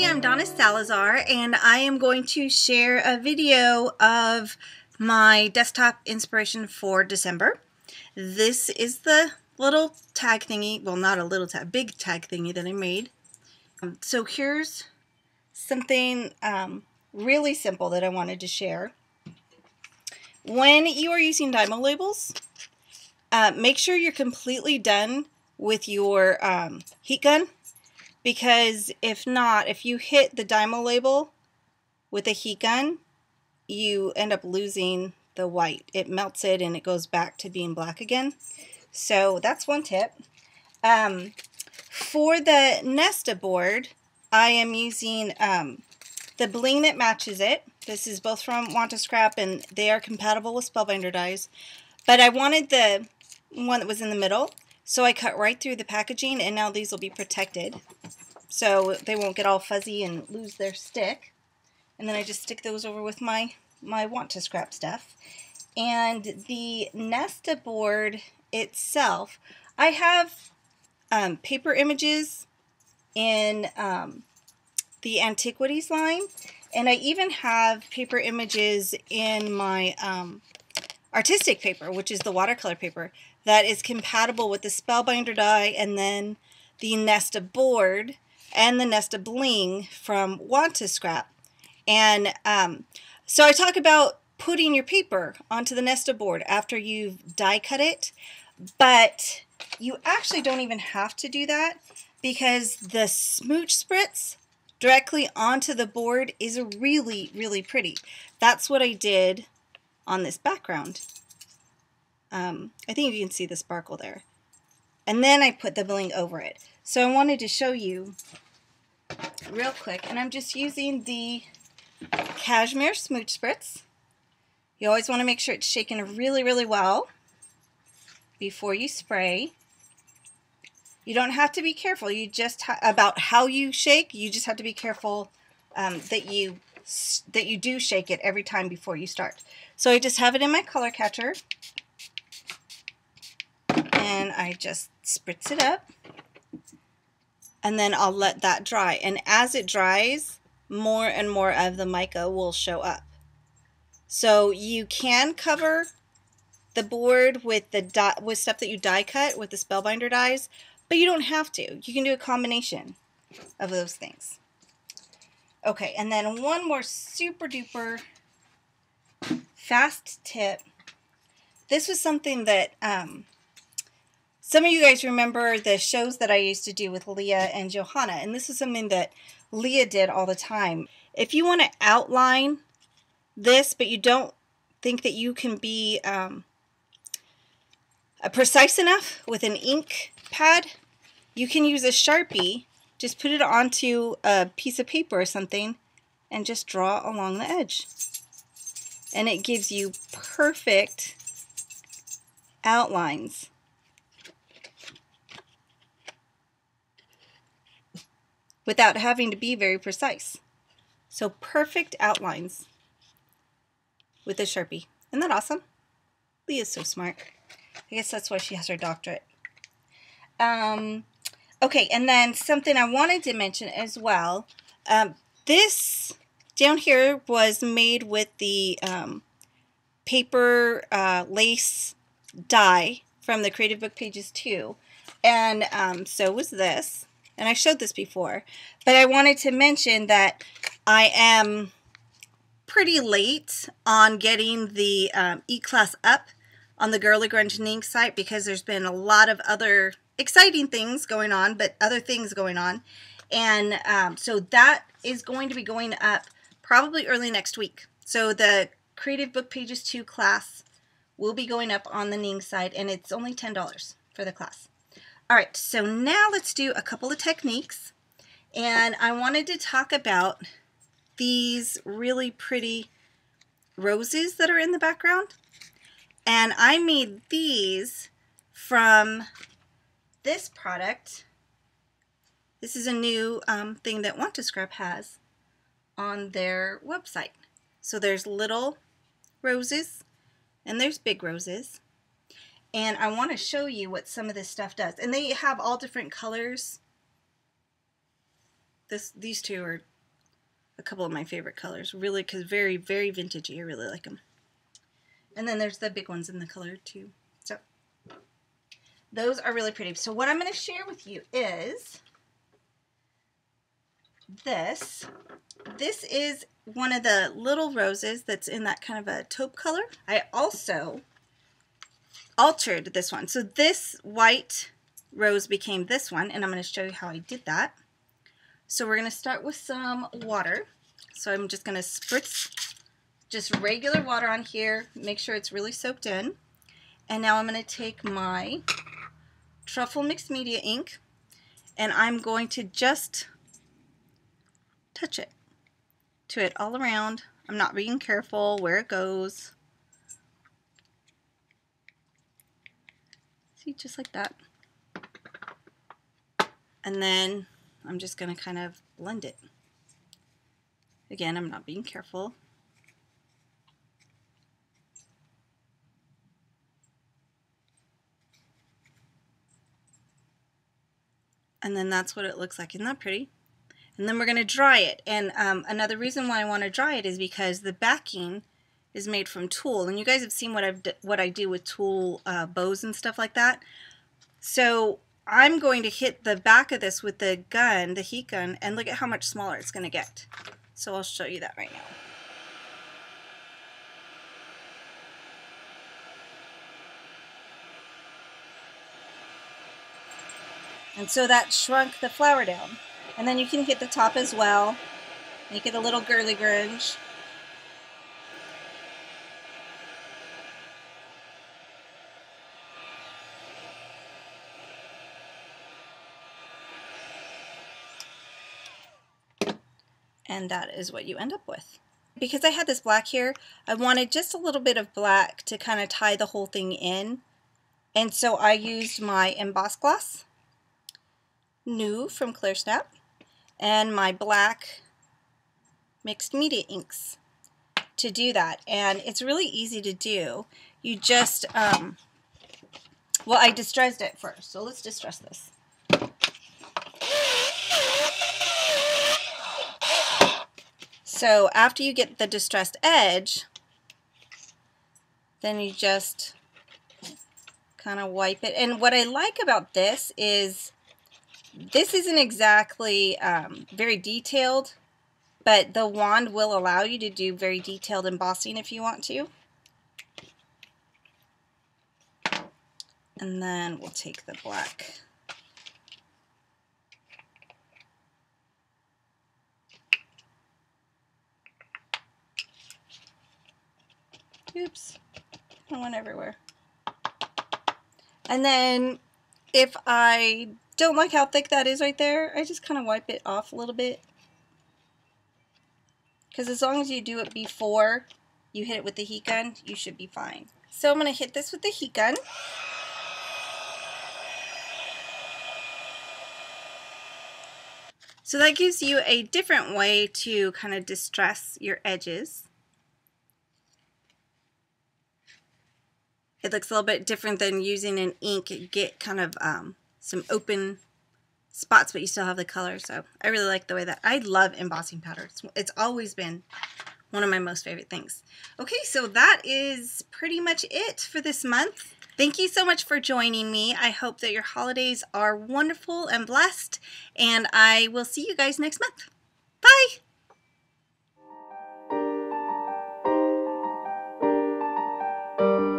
I'm Donna Salazar, and I am going to share a video of my desktop inspiration for December. This is the little tag thingy, well, not a little tag, big tag thingy that I made. So here's something really simple that I wanted to share. When you are using Dymo labels, make sure you're completely done with your heat gun. Because if not, if you hit the Dymo label with a heat gun, you end up losing the white. It melts it and it goes back to being black again. So that's one tip. For the Nestaboard, I am using the bling that matches it. This is both from Want to Scrap, and they are compatible with Spellbinder dies. But I wanted the one that was in the middle, so I cut right through the packaging, and now these will be protected, so they won't get all fuzzy and lose their stick. And then I just stick those over with my Want to Scrap stuff. And the Nestaboard itself, I have paper images in the Antiquities line, and I even have paper images in my artistic paper, which is the watercolor paper, that is compatible with the Spellbinder die, and then the Nestaboard and the Nestabling from Want to Scrap. And so I talk about putting your paper onto the Nestaboard after you've die cut it, but you actually don't even have to do that, because the Smooch Spritz directly onto the board is really, really pretty. That's what I did on this background. I think you can see the sparkle there. And then I put the bling over it. So I wanted to show you real quick, and I'm just using the Cashmere Smooch Spritz. You always want to make sure it's shaken really, really well before you spray. You don't have to be careful. You just about how you shake. You just have to be careful that you do shake it every time before you start. So I just have it in my color catcher, and I just spritz it up, and then I'll let that dry. And as it dries, more and more of the mica will show up. So you can cover the board with stuff that you die cut with the Spellbinder dies, but you don't have to. You can do a combination of those things. Okay, and then one more super duper fast tip. This was something that some of you guys remember the shows that I used to do with Leah and Johanna, and this is something that Leah did all the time. If you want to outline this, but you don't think that you can be precise enough with an ink pad, you can use a Sharpie. Just put it onto a piece of paper or something and just draw along the edge. And it gives you perfect outlines. Without having to be very precise. So perfect outlines with a Sharpie. Isn't that awesome? Leah's so smart. I guess that's why she has her doctorate. Okay, and then something I wanted to mention as well. This down here was made with the paper lace die from the Creative Book Pages 2. And so was this. And I showed this before. But I wanted to mention that I am pretty late on getting the E-Class up on the Girly Grungening site, because there's been a lot of other exciting things going on, but other things going on. And so that is going to be going up probably early next week. So the Creative Book Pages 2 class will be going up on the Ning site, and it's only $10 for the class. Alright, so now let's do a couple of techniques. And I wanted to talk about these really pretty roses that are in the background. And I made these from this product. This is a new thing that Want to Scrap has on their website. So there's little roses and there's big roses. And I want to show you what some of this stuff does. And they have all different colors. These two are a couple of my favorite colors, really, because very, very vintagey. I really like them. And then there's the big ones in the color too. So those are really pretty. So what I'm going to share with you is this. This is one of the little roses that's in that kind of a taupe color. I also altered this one. So this white rose became this one, and I'm going to show you how I did that. So we're going to start with some water. So I'm just going to spritz just regular water on here, make sure it's really soaked in. And now I'm going to take my Truffle Mixed Media ink, and I'm going to just touch it to it all around. I'm not being careful where it goes. See, just like that. And then I'm just going to kind of blend it. Again, I'm not being careful. And then that's what it looks like. Isn't that pretty? And then we're going to dry it. And another reason why I want to dry it is because the backing is made from tulle. And you guys have seen what I do with tulle bows and stuff like that. So I'm going to hit the back of this with the gun, the heat gun, and look at how much smaller it's going to get. So I'll show you that right now. And so that shrunk the flower down. And then you can hit the top as well. Make it a little girly grunge. And that is what you end up with. Because I had this black here, I wanted just a little bit of black to kind of tie the whole thing in. And so I used my Emboss Gloss, new from Clear Snap, and my black mixed media inks to do that. And it's really easy to do. You just, well, I distressed it first. So let's distress this. So after you get the distressed edge, then you just kind of wipe it. And what I like about this is this isn't exactly very detailed, but the wand will allow you to do very detailed embossing if you want to. And then we'll take the black. Oops, I went everywhere. And then if I don't like how thick that is right there, I just kind of wipe it off a little bit. Because as long as you do it before you hit it with the heat gun, you should be fine. So I'm going to hit this with the heat gun. So that gives you a different way to kind of distress your edges. It looks a little bit different than using an ink. Get kind of some open spots, but you still have the color. So I really like the way that I love embossing powder. It's always been one of my most favorite things. Okay, so that is pretty much it for this month. Thank you so much for joining me. I hope that your holidays are wonderful and blessed, and I will see you guys next month. Bye!